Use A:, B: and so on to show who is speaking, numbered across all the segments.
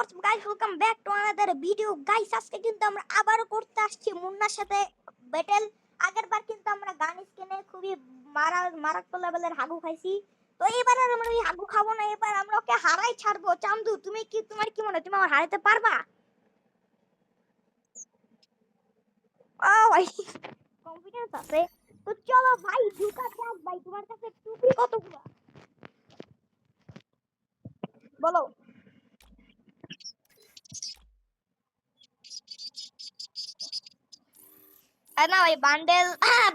A: WhatsApp guys, welcome back to another video guys. আজকে কিন্তু আমরা আবারও করতে আসছি মুন্নার সাথে ব্যাটেল। আগেরবার কিন্তু আমরা গান স্কিনে খুবই মারাত্মক লেভেলের হাগু খাইছি। তো এবার আর আমরা ওই হাগু খাবো না, এবার আমরা ওকে হারাই ছাড়বো। চান্দু, তোমার কি মনে হয় তুমি আমার হারাতে পারবা? ও ভাই, কনফিডেন্স আছে। তো চলো ভাই, ঢুকা যাক। ভাই তোমার কাছে টুপি কতগুলো বলো? না ভাই, বান্ডেল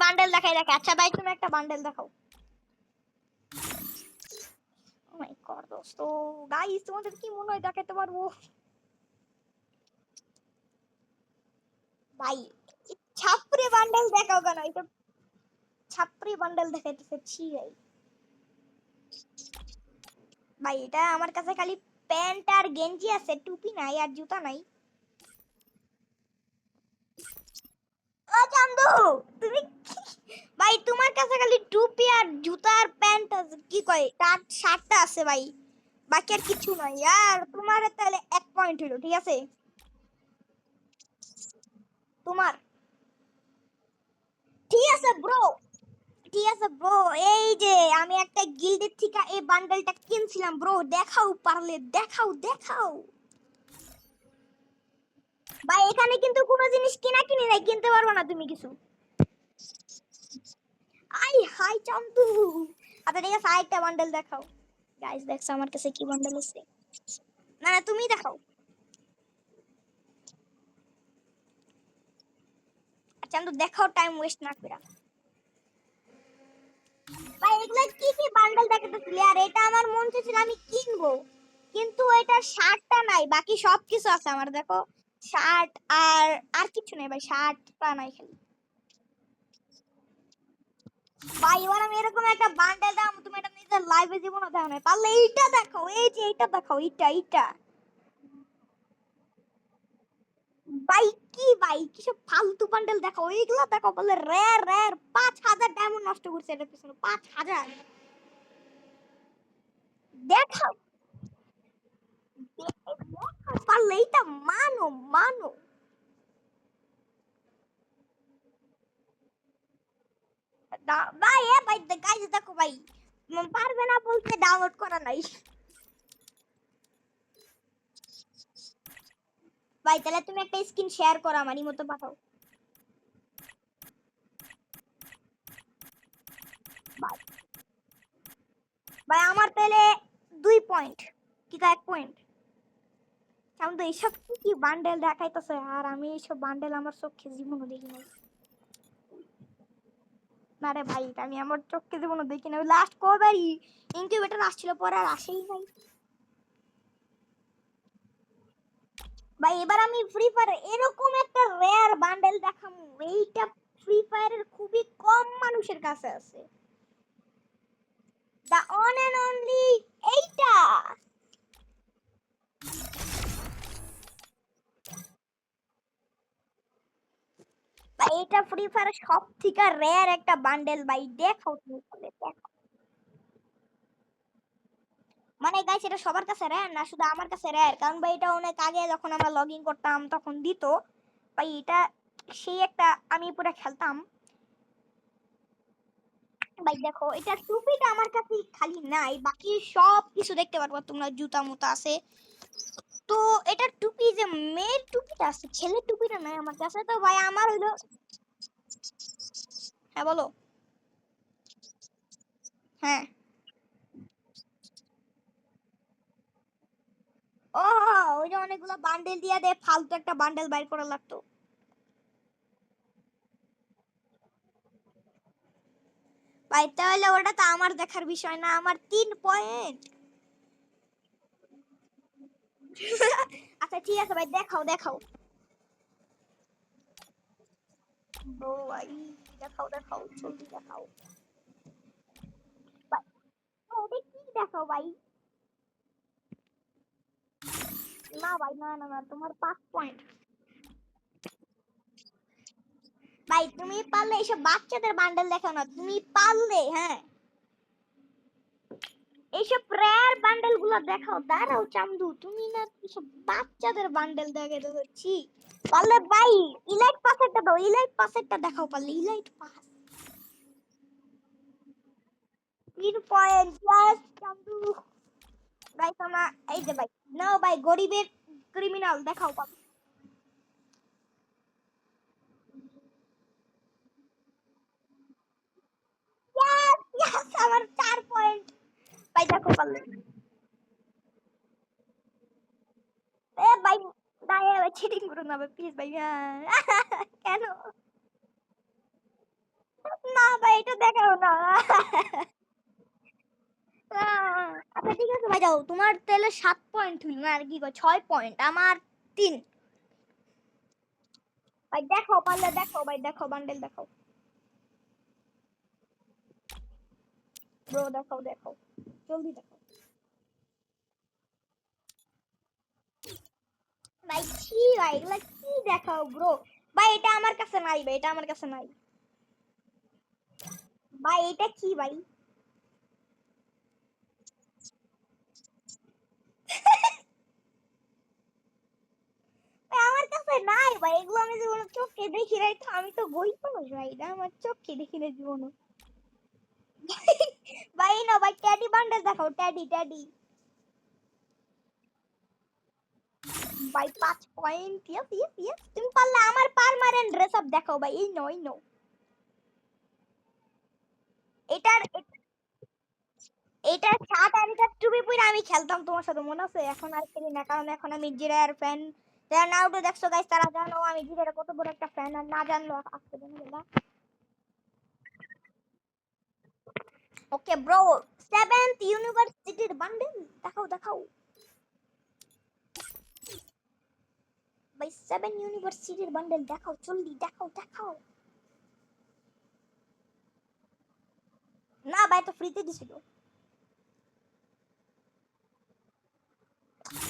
A: বান্ডেল দেখাই দেখে। আচ্ছা ভাই, তুমি একটা বান্ডেল দেখাও। ও মাই গড দোস্ত, গাইস তোমাদের কি মনে হয় দেখাতে পারবো? ভাই ছাপরি বান্ডেল দেখাও কেন? এটা ছাপরি বান্ডেল দেখাইতেছে, ছি ভাই। ভাই এটা আমার কাছে খালি প্যান্ট আর গেঞ্জি আছে, টুপি নাই আর জুতা নাই। ও চান্দু, তুমি ভাই তোমার কাছে খালি টুপি আর জুতা আর প্যান্ট আছে, কি কয় তার শার্টটা আছে ভাই, বাকি আর কিছু নাই। আর তোমার তাহলে 1 পয়েন্ট হলো, ঠিক আছে? তোমার ঠিক আছে ব্রো, ঠিক আছে ব্রো। এই যে আমি একটা গিল্ডের থেকে এই বান্ডেলটা কিনছিলাম ব্রো, দেখাও পারলে, দেখাও দেখাও। ভাই এখানে কিন্তু কোনো জিনিস কিনা কিনি নাই, কিনতে পারবে না তুমি কিছু। আই হাই চান্দু। আচ্ছা ঠিক আছে, আরেকটা বান্ডেল দেখাও। গাইস দেখছো আমার কাছে কি বান্ডেল আছে? না না, তুমি দেখাও। চান্দু দেখাও, টাইম ওয়েস্ট না করে। ভাই এগুলা কি কি বান্ডেল দেখাতেছিলি? আর এটা আমার মন চাইছিল আমি কিনবো, কিন্তু এটা শার্টটা নাই, বাকি সব কিছু আছে আমার। দেখো শার্ট আর আর কিছু নেই ভাই, শার্টটা নাই খালি। ভাই এবার আমি এরকম একটা বান্ডেল দাম, তুমি এটা নিজের লাইভে জীবনে দেখো না, পারলে এইটা দেখাও। এই যে এইটা দেখাও, এইটা এইটা। ভাই কি ভাই, কিসব ফালতু বান্ডেল দেখাও, এইগুলা দেখাও। বলে রেয়ার রেয়ার 5,000 ডায়মন্ড নষ্ট করছে এটার পিছনে, 5,000। দেখাও দেখাও, পারলে এইটা মানো মানো। ভাই এ ভাই গাইজ দেখো ভাই, পারবে না বলতে ডাউনলোড করা নাই। ভাই তাহলে তুমি একটা স্ক্রিন শেয়ার করো, আমারই মতো পাঠাও। ভাই ভাই আমার পেলে 2 পয়েন্ট, কি 1 পয়েন্ট। আমি তো এইসব কি কি বান্ডেল দেখাইতেছে, আর আমি এইসব বান্ডেল আমার চোখে জীবনও দেখি নাই। না রে ভাই, আমি আমার চোখে জীবনও দেখি নাই। লাস্ট কবেরই ইনকিউবেটর আসছিল, পরে আর আসেই নাই। ভাই এবার আমি ফ্রি ফায়ার এরকম একটা রেয়ার বান্ডেল দেখামু, এইটা ফ্রি ফায়ারের খুবই কম মানুষের কাছে আছে। দা অন এন্ড অনলি এইটা। ভাই এটা ফ্রি ফায়ার সব থেকে রেয়ার একটা বান্ডেল ভাই, দেখাও তুমি তাহলে, দেখো। মানে গাইস এটা সবার কাছে রেয়ার না, শুধু আমার কাছে রেয়ার, কারণ ভাই এটা অনেক আগে যখন আমরা লগ ইন করতাম তখন দিত। ভাই এটা সেই একটা, আমি পুরো খেলতাম। ভাই দেখো এটা টুপিটা আমার কাছে খালি নাই, বাকি সব কিছু দেখতে পারবো তোমরা, জুতা মুতা আছে। তো এটা টুপি যে মেয়ের টুপিটা আছে, ছেলের টুপিটা নাই আমার কাছে। তো ভাই আমার হইলো, হ্যাঁ বলো। হ্যাঁ। ও ওই যে অনেকগুলো বান্ডেল দিয়ে দে, ফালতু একটা বান্ডেল বাইর করা লাগতো। ভাই তাহলে ওটা তো আমার দেখার বিষয় না, আমার 3 পয়েন্ট। আচ্ছা ঠিক আছে ভাই, দেখাও দেখাও। ও ভাই দেখাও দেখাও, জলদি দেখাও। ভাই ওটা কি দেখাও ভাই? না ভাই, না না না, তোমার 5 পয়েন্ট। ভাই তুমি পারলে এইসব বাচ্চাদের বান্ডেল দেখাও না, তুমি পারলে, হ্যাঁ এইসব রেয়ার বান্ডেল গুলো দেখাও। দাঁড়াও চান্দু, তুমি না এইসব বাচ্চাদের বান্ডেল দেখে তো হচ্ছি। পারলে ভাই ইলাইট পাসেরটা দাও, ইলাইট পাসেরটা দেখাও পারলে, ইলাইট পাস 3 পয়েন্ট। ইয়েস চান্দু। ভাই তোমার এই যে ভাই, নাও ভাই গরিবের ক্রিমিনাল দেখাও পারলে। ইয়েস ইয়েস, আমার 4 পয়েন্ট। ভাই দেখো পারলে। এ ভাই দাঁড়িয়ে ভাই, চিটিং করো না ভাই প্লিজ ভাই। কেন? না ভাই এটা দেখাও না। আচ্ছা ঠিক আছে ভাই, যাও তোমার তাহলে 7 পয়েন্ট হইল না, আর কি কয় 6 পয়েন্ট, আমার 3। ভাই দেখো পারলে, দেখো ভাই, দেখো বান্ডেল দেখাও ব্রো, দেখাও দেখাও, জলদি দেখো ভাই। ছি ভাই, এগুলা কি দেখাও ব্রো। ভাই এটা আমার কাছে নাই ভাই, এটা আমার কাছে নাই ভাই। এটা কি ভাই? ভাই আমার কাছে নাই ভাই, এগুলো আমি জীবনে চোখে দেখি নাই, তো আমি তো বই পাবো ভাই, এটা আমার চোখে দেখি নাই জীবনে। ভাই না ভাই, ট্যাডি বান্ডেল দেখাও, ট্যাডি ট্যাডি। ভাই 5 পয়েন্ট। ইয়েস ইয়েস ইয়েস, তুমি পারলে আমার পার্মানেন্ট ড্রেস আপ দেখাও ভাই, এই নয় নো। এটার এটার শার্ট আর এটার টুপি পরে আমি খেলতাম তোমার সাথে, মনে আছে? এখন আর খেলি না, কারণ এখন আমি জিরার ফ্যান। যারা নারুটো দেখছো গাইস, তারা জানো আমি জিরার কত বড় একটা ফ্যান, আর না জানলো আজকে জেনে গেলা। ওকে ব্রো, 7th ইউনিভার্সিটির বান্ডেল দেখাও দেখাও ভাই, 7 ইউনিভার্সিটির বান্ডেল দেখাও, জলদি দেখাও দেখাও। না ভাই তো ফ্রিতে দিছিল,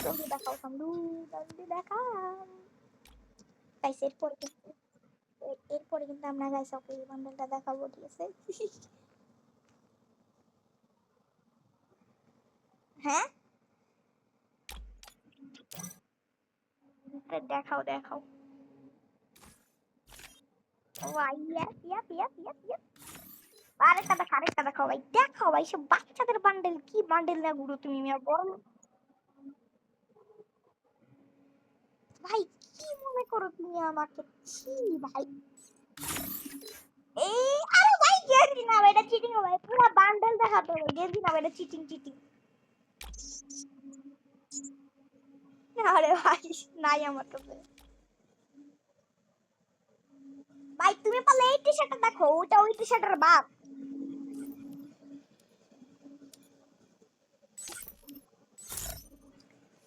A: জলদি দেখাও সামলু, জলদি দেখাও। গাইস এরপরে কিন্তু আমরা গাইস ওকে এই বান্ডেলটা দেখাবো, ঠিক আছে? হ্যাঁ দেখাও দেখাও। ও আইয়া ইয়া ইয়া ইয়া ইয়া। আরেকটা দেখ, আরেকটা দেখাও ভাই, দেখাও ভাই, সব বাচ্চাদের বান্ডেল, কি বান্ডেল না গুরু তুমি মিয়া বড় ভাই। কি মনে করো তুমি আমাকে? ছি ভাই। এই আরে ভাই গেন্জি না ভাই, এটা চিটিং ভাই, পুরো বান্ডেল দেখাতে হবে, গেন্জি না ভাই, এটা চিটিং চিটিং। আরে ভাই নাই আমার কাছে ভাই। তুমি পারলে এই টি শার্টটা দেখো, ওটা ওই টি শার্টের বাপ।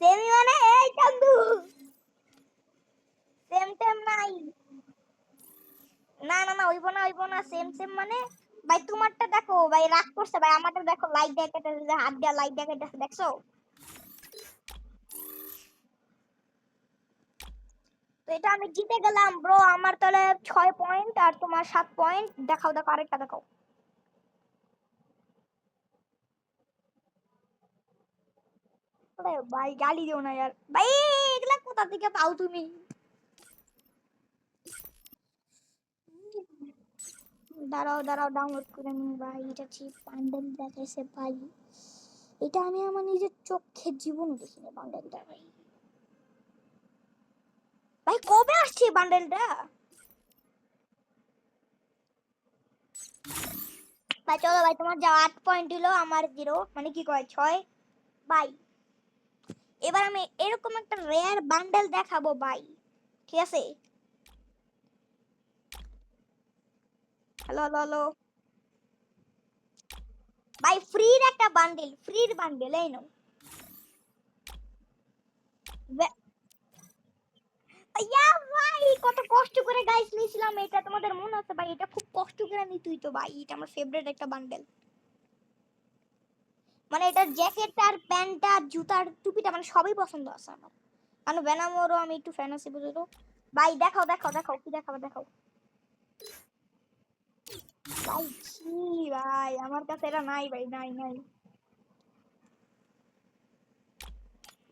A: সেমি মানে এই চান্দু, সেম টেম নাই। না না না, হইব না হইব না, সেম সেম মানে ভাই তোমারটা দেখো ভাই, রাগ করছে ভাই, আমারটা দেখো, লাইট দেখাতে হাত দিয়া লাইট দেখাতে দেখছো? তো এটা আমি জিতে গেলাম ব্রো, আমার তাহলে 6 পয়েন্ট আর তোমার 7 পয়েন্ট। দেখাও দেখো, আরেকটা দেখাও। আরে ভাই গালি দিও না यार ভাই, এগুলা কোথা থেকে পাও তুমি? দাঁড়াও দাঁড়াও, ডাউনলোড করে নি ভাই, এটা চিপ বান্ডেল দেখাইছে ভাই। এটা আমি আমার নিজের চোখে জীবন দেখিনি বান্ডেলটা ভাই। ভাই কবে আসছে বান্ডেলটা? ভাই চলো ভাই, তোমার যা 8 পয়েন্ট হলো, আমার 0, মানে কি কয় 6 ভাই। এবার আমি এরকম একটা রেয়ার বান্ডেল দেখাবো ভাই, ঠিক আছে? হ্যালো হ্যালো হ্যালো ভাই, ফ্রির একটা বান্ডেল, ফ্রির বান্ডেল, এই নাও। ইয়া ভাই, কত কষ্ট করে গাইস নিয়েছিলাম এটা, তোমাদের মনে আছে ভাই? এটা খুব কষ্ট করে নিতুই তো ভাই, এটা আমার ফেভারিট একটা বান্ডেল। মানে এটার জ্যাকেটটা আর প্যান্টটা আর জুতার টুপিটা মানে সবই পছন্দ আছে আমার, কারণ ভেনামোরও আমি একটু ফ্যান আছি, বুঝলো তো। ভাই দেখাও দেখাও দেখাও, কি দেখাবে দেখাও ভাই। ছি ভাই, আমার কাছে এটা নাই ভাই, নাই নাই।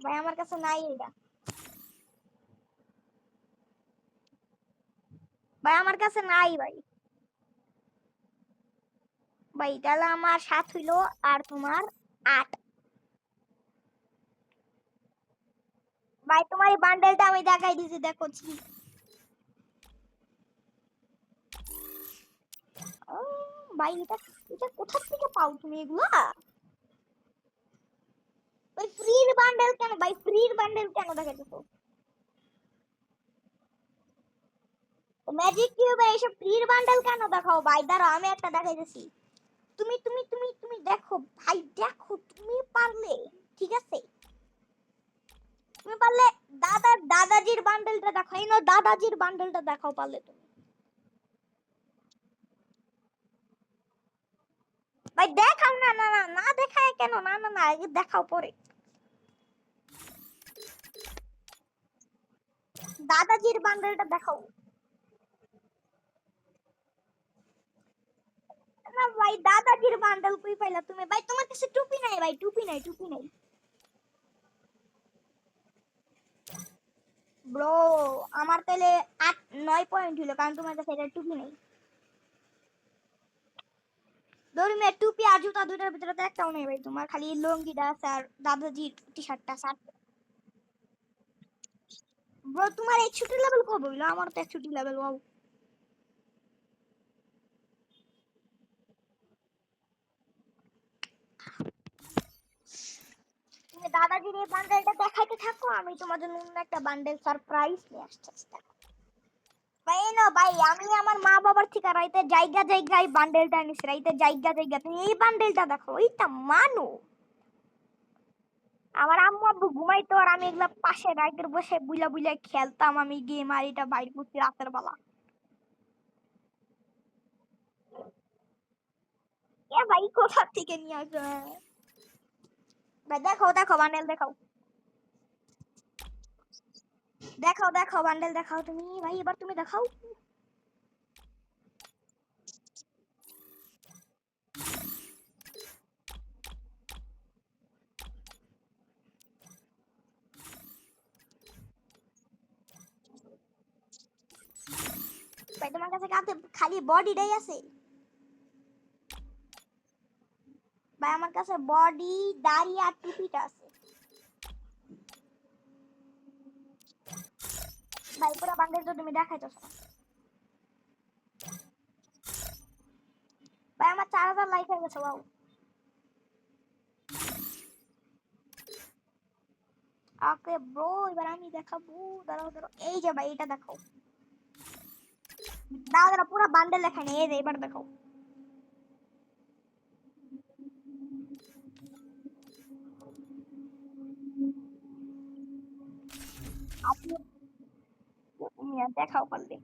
A: ভাই আমার কাছে নাই এটা। ভাই আমার কাছে নাই ভাই। ভাই তাহলে আমার 7 হইলো আর তোমার 8। ভাই তোমার এই বান্ডেলটা আমি দেখাই দিছি, দেখো ছি। ও ভাই এটা, এটা কোথা থেকে পাও তুমি এগুলা? ভাই ফ্রির বান্ডেল কেন, ভাই ফ্রির বান্ডেল কেন দেখাইতেছো? ম্যাজিক কিউবে এইসব ফ্রির বান্ডেল কেন দেখাও ভাই? দাঁড়াও আমি একটা দেখাইতেছি। তুমি দেখো ভাই, দেখো তুমি পারলে, ঠিক আছে? তুমি পারলে দাদাজির বান্ডেলটা দেখো, এই নাও দাদাজির বান্ডেলটা দেখাও পারলে তুমি। ভাই দেখাও না, না না না দেখায় কেন, না না না আগে দেখাও পরে। দাদাজির বান্ডেলটা দেখাও। না ভাই দাদাজির বান্ডেল কই পাইলা তুমি? ভাই তোমার কাছে টুপি নাই ভাই, টুপি নাই, টুপি নাই। ব্রো আমার তাহলে 8 9 পয়েন্ট হলো, কারণ তোমার কাছে এটা টুপি নাই। ধর্মের টুপি আর জুতা দুটার ভিতরে তো একটাও নেই ভাই, তোমার খালি লুঙ্গিটা আছে আর দাদাজির টি শার্টটা শার্ট। ব্রো তোমার 61 লেভেল কবে হইলো? আমার তো 61 লেভেল। ওয়াও। তুমি দাদাজির এই বান্ডেলটা দেখাইতে থাকো, আমি তোমার জন্য অন্য একটা বান্ডেল সারপ্রাইজ নিয়ে আসতেছি। ভাই না ভাই, আমি আমার মা বাবার থেকে রাইতে জায়গা জায়গায় বান্ডেলটা নিছি, রাইতে জায়গা জায়গা। তুমি এই বান্ডেলটা দেখো, এইটা মানো। আমার আম্মু আব্বু ঘুমাইতো আর আমি এগুলা পাশে রাইতের বসে বুইলা বুইলা খেলতাম, আমি গেম আর এটা বাইর করছি রাতের বেলা। এ ভাই কোথা থেকে নিয়ে আসো? ভাই দেখো দেখো বান্ডেল দেখাও, দেখাও দেখাও বান্ডেল দেখাও তুমি ভাই, এবার তুমি দেখাও। ভাই তোমার কাছে কাতে খালি বডিটাই আছে? ভাই আমার কাছে বডি, দাড়ি আর টুপিটা আছে। ভাই পুরো বান্ডেল তো তুমি দেখাইতেছো না। ভাই আমার 4000 লাইক হয়ে গেছে। ওয়াও। ওকে ব্রো এবার আমি দেখাবো। দাঁড়াও দাঁড়াও, এই যে ভাই এটা দেখাও। দাঁড়াও দাঁড়াও, পুরো বান্ডেল দেখাই না, এই যে এবার দেখাও। আপনি দেখাও পারলে।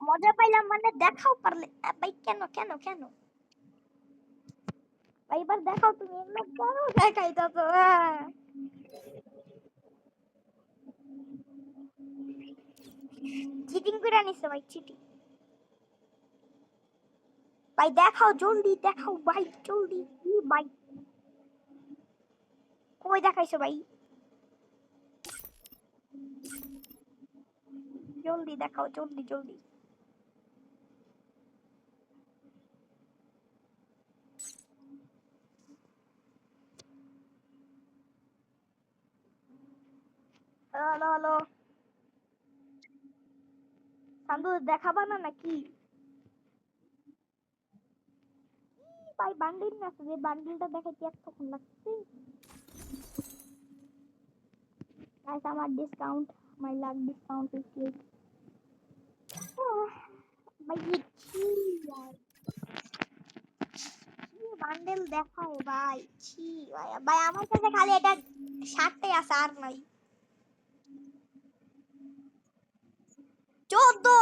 A: মজা পাইলাম মানে দেখাও পারলে। ভাই কেন কেন কেন? ভাই এবার দেখাও তুমি, এগুলো কেন দেখাইতেছো? চিটিং করে নিছে ভাই, চিটিং। ভাই দেখাও জলদি দেখাও ভাই, জলদি কি ভাই? কই দেখাইছো ভাই? জলদি দেখাও, জলদি জলদি। Hello hello. সান্দু দেখাবা না নাকি? ভাই বান্ডিল না আছে, যে বান্ডিলটা দেখাইতে এতক্ষণ লাগছে। গাইস আমার discount, my lakh discount is click. ভাই কি ভাই, কি বান্ডেল দেখাও ভাই, ছি ভাই। ভাই আমার কাছে খালি এটা 60টাই আছে আর নাই। 14।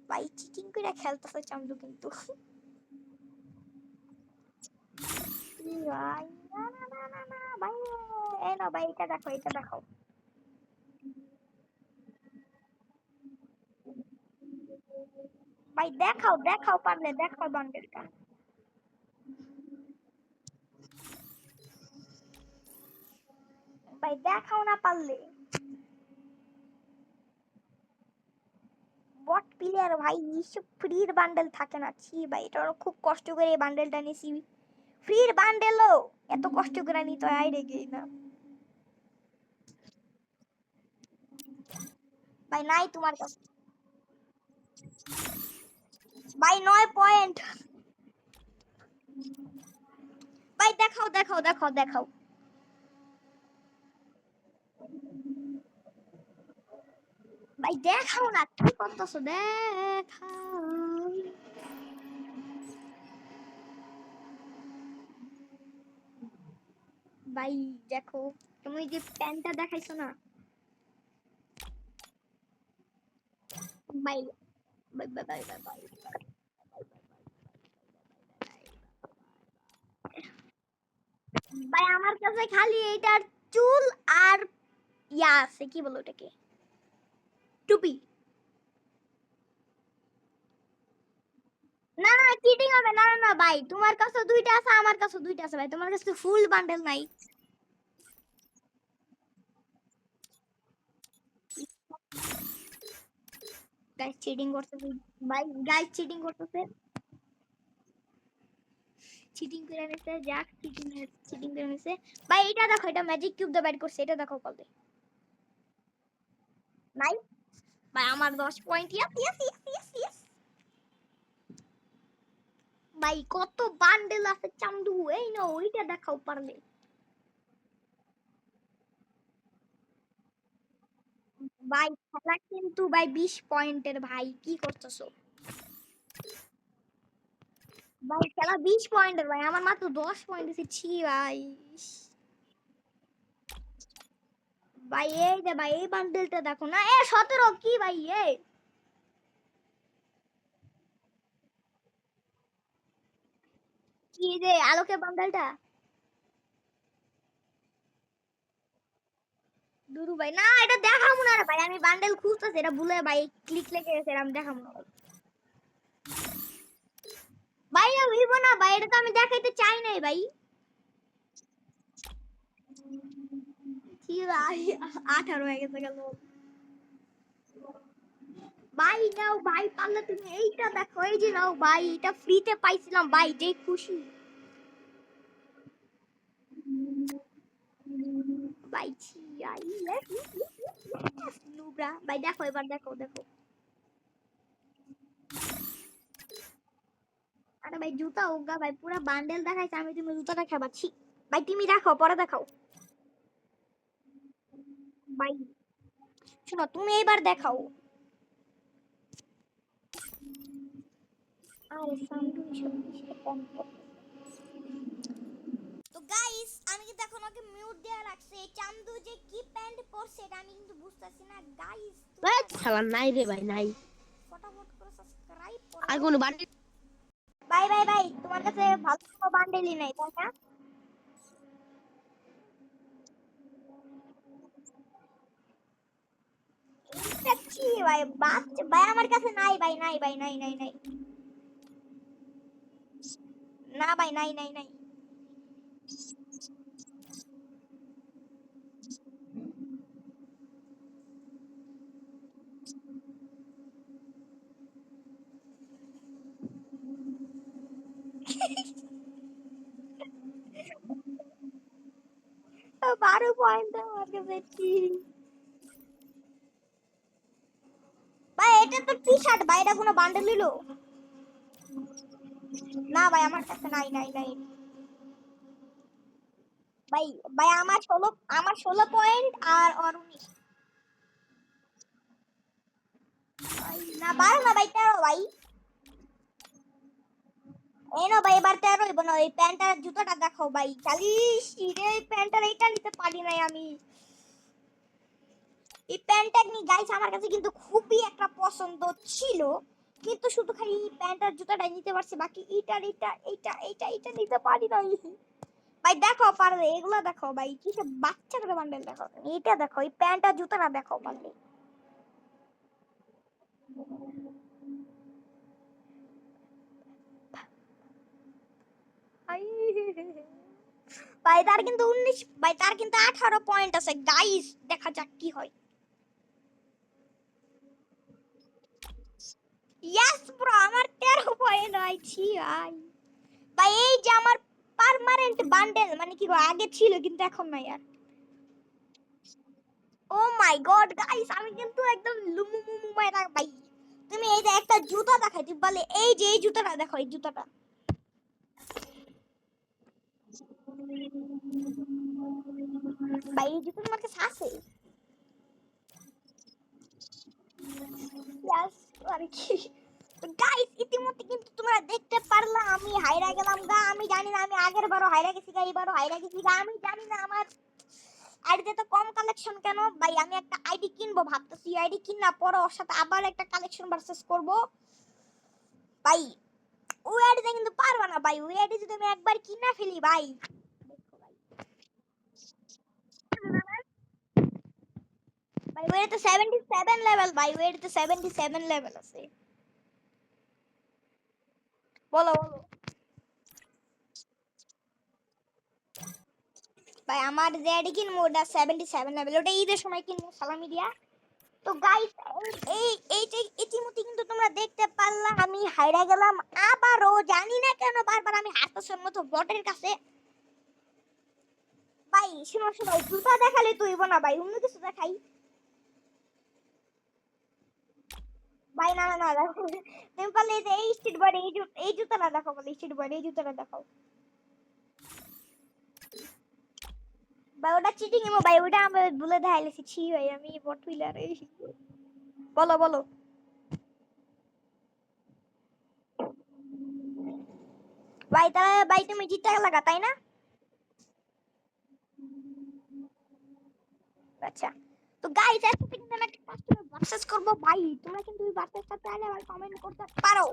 A: ভাই চিটিং করে খেলতেছে চামদু কিন্তু। কি ভাই, না না না না না ভাই, এই না ভাই এটা দেখো, এটা দেখাও। ভাই দেখাও দেখাও পারলে দেখাও বান্ডেলটা। ভাই দেখাও না পারলে। বট প্লেয়ার ভাই, এইসব ফ্রির বান্ডেল থাকে না, ছি ভাই, এটা খুব কষ্ট করে এই বান্ডেলটা নিয়েছি। ফ্রির বান্ডেলও এত কষ্ট করে নিতে হয়, আইরে গেই না ভাই, নাই তোমার কাছে ভাই 9 পয়েন্ট। ভাই দেখাও দেখাও দেখাও দেখাও ভাই, দেখাও না কি করতেছো, দেখাও ভাই। দেখো, তুমি যে প্যান্টটা দেখাইছো না ভাই, ভাই ভাই ভাই ভাই ভাই, ভাই আমার কাছে খালি এইটার চুল আর ইয়া আছে, কি বলো ওটাকে, টুপি। না না চিটিং হবে না, না না ভাই, তোমার কাছে দুইটা আছে, আমার কাছে দুইটা আছে ভাই, তোমার কাছে ফুল বান্ডেল নাই। গাইস চিটিং করতেছে ভাই, গাইস চিটিং করতেছে, চিটিং করে নিছে, যাক চিটিং, চিটিং করে নিছে ভাই। এটা দেখো, এটা ম্যাজিক কিউব দিয়ে বাইর করছে, এটা দেখো কবে নাই ভাই, আমার 10 point. Yes yes yes yes yes ভাই, কত বান্ডেল আছে চান্দু, এই না ওইটা দেখাও পারলে ভাই। খেলা কিন্তু ভাই 20 পয়েন্টের ভাই, কি করতেছো ভাই, খেলা 20 পয়েন্টের ভাই, আমার মাত্র 10 পয়েন্ট দিছে, ছি ভাই। ভাই এই যে ভাই, এই বান্ডেলটা দেখো না, 17 কি ভাই, কি যে আলোকের বান্ডেলটা, দুরু ভাই না, এটা দেখাবো না রে ভাই, আমি বান্ডেল খুঁজতেছি, এটা ভুলে ভাই ক্লিক লেগে গেছে, আমি দেখাবো না ভাই। ভাই হইব না ভাই, এটা তো আমি দেখাইতে চাই নাই ভাই। কি ভাই, 18 হয়ে গেছে গেল ভাই। নাও ভাই, পারলে তুমি এইটা দেখো, এই যে নাও ভাই, এটা ফ্রিতে পাইছিলাম ভাই, যে খুশি ভাই, ছি ভাই, নুবরা ভাই, দেখো এবার, দেখো দেখো, আরে ভাই জুতা হোগা ভাই, পুরা বান্ডেল দেখাইছে, আমি তুমি জুতাটা খাবাচ্ছি ভাই, তুমি দেখাও পরে দেখাও ভাই। শোনো তুমি এবার দেখাও। আরে সামনে এসব কিসের প্যান্ট পরতেছে? তো গাইস, আমি কিন্তু এখন ওকে মিউট দেয়া রাখছি, এই চান্দু যে কি প্যান্ট পরছে এটা আমি কিন্তু বুঝতাছি না গাইস।
B: খেলা নাই রে ভাই, নাই।
A: ফটাফট করে সাবস্ক্রাইব করে
B: আর
A: দাও।
B: কোনো বাড়ি
A: বাই বাই বাই, তোমার কাছে ভালো কোনো বান্ডেলই নাই তাই না? দেখছি ভাই, বাচ্চা ভাই, আমার কাছে নাই ভাই, নাই ভাই, নাই নাই নাই, না ভাই, নাই নাই নাই। তো 12 পয়েন্ট আমার কাছে কি ভাই, এটা তো টি শার্ট ভাই, এটা কোনো বান্ডেল হইলো না ভাই, আমার কাছে নাই নাই নাই ভাই। ভাই আমার 16 পয়েন্ট আর ওর 19 ভাই, না 12 না ভাই, 13 ভাই। এই না ভাই, এবার 13 হইব না, এই প্যান্টার জুতোটা দেখাও ভাই, খালি রে প্যান্টার এইটা নিতে পারি নাই আমি। এই প্যান্টটা নি গাইস, আমার কাছে কিন্তু খুবই একটা পছন্দ ছিল, কিন্তু শুধু খালি প্যান্টার জুতাটাই নিতে পারছি, বাকি এইটার এইটা এইটা এইটা এইটা নিতে পারি নাই ভাই। দেখো পারলে এগুলো দেখো ভাই, কিসব বাচ্চা করে বান্ডেল দেখো, এইটা দেখো, এই প্যান্টার জুতাটা দেখো পারলে ভাই। ভাই তার কিন্তু 19, ভাই তার কিন্তু 18 পয়েন্ট আছে গাইস, দেখা যাক কি হয়। ইয়েস ব্রো, আমার 13 পয়েন্ট হয়েছি ভাই। ভাই এই যে আমার পার্মানেন্ট বান্ডেল, মানে কি গো, আগে ছিল কিন্তু এখন নাই আর। ও মাই গড গাইস, আমি কিন্তু একদম লুমু মুমু মাইরা ভাই। তুমি এই যে একটা জুতা দেখাই, তুমি বলে এই যে এই জুতাটা দেখো, এই জুতাটা। ভাই এই জুতা তোমার কাছে আছে? ইয়াস, আর কি। গাইস ইতিমধ্যে কিন্তু তোমরা দেখতে পারলা আমি হাইরা গেলাম গা। আমি জানি না আমি আগের বারও হাইরা গেছি গা, এবারও হাইরা গেছি গা। আমি জানি না আমার আইডিতে তো কম কালেকশন কেন। ভাই আমি একটা আইডি কিনবো ভাবতেছি, আইডি কিনা পরে ওর সাথে আবার একটা কালেকশন ভার্সেস করব ভাই। ওই আইডিতে কিন্তু পারবা না ভাই, ওই আইডি যদি আমি একবার কিনা ফেলি ভাই। ভাই ওই তো 77 লেভেল, ভাই ওই তো 77 লেভেল আছে। বলো বলো। ভাই আমার যে আইডি কিনবো ওটা 77 লেভেল, ওটা ঈদের সময় কিনবো সালামি দিয়া। তো গাইস এই এই যে ইতিমধ্যে কিন্তু তোমরা দেখতে পারলা আমি হাইরা গেলাম আবারও, জানি না কেন বারবার আমি হারতেছি মতো বটের কাছে। ভাই শোনো শোনো, জুতা দেখালে তুইব না ভাই, অন্য কিছু দেখাই। ভাই না না না দেখো, তুমি বলে এই যে এই স্ট্রিট বয় এই জুতাটা দেখো, বলে স্ট্রিট বয় এই জুতাটা দেখাও। ভাই ওটা চিটিং এমো ভাই, ওটা আমি ভুলে দেখাইলেছি, ছি ভাই আমি বট হুইলার। বলো বলো। ভাই তাহলে ভাই তুমি জিততে লাগা তাই না? আচ্ছা, তো গাইস আজকে কিন্তু আমি একটা কাস্টমার ভার্সেস করব ভাই, তোমরা কিন্তু এই ভার্সেসটা চাইলে আবার কমেন্ট করতে পারো।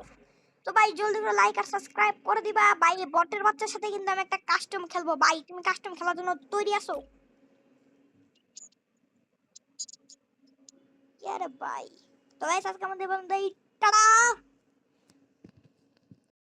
A: তো ভাই জলদি করে লাইক আর সাবস্ক্রাইব করে দিবা ভাই। এই বটের বাচ্চার সাথে কিন্তু আমি একটা কাস্টম খেলবো ভাই, তুমি কাস্টম খেলার জন্য তৈরি আছো? কি আরে ভাই, তো গাইস আজকে আমাদের বন্ধু টাটা।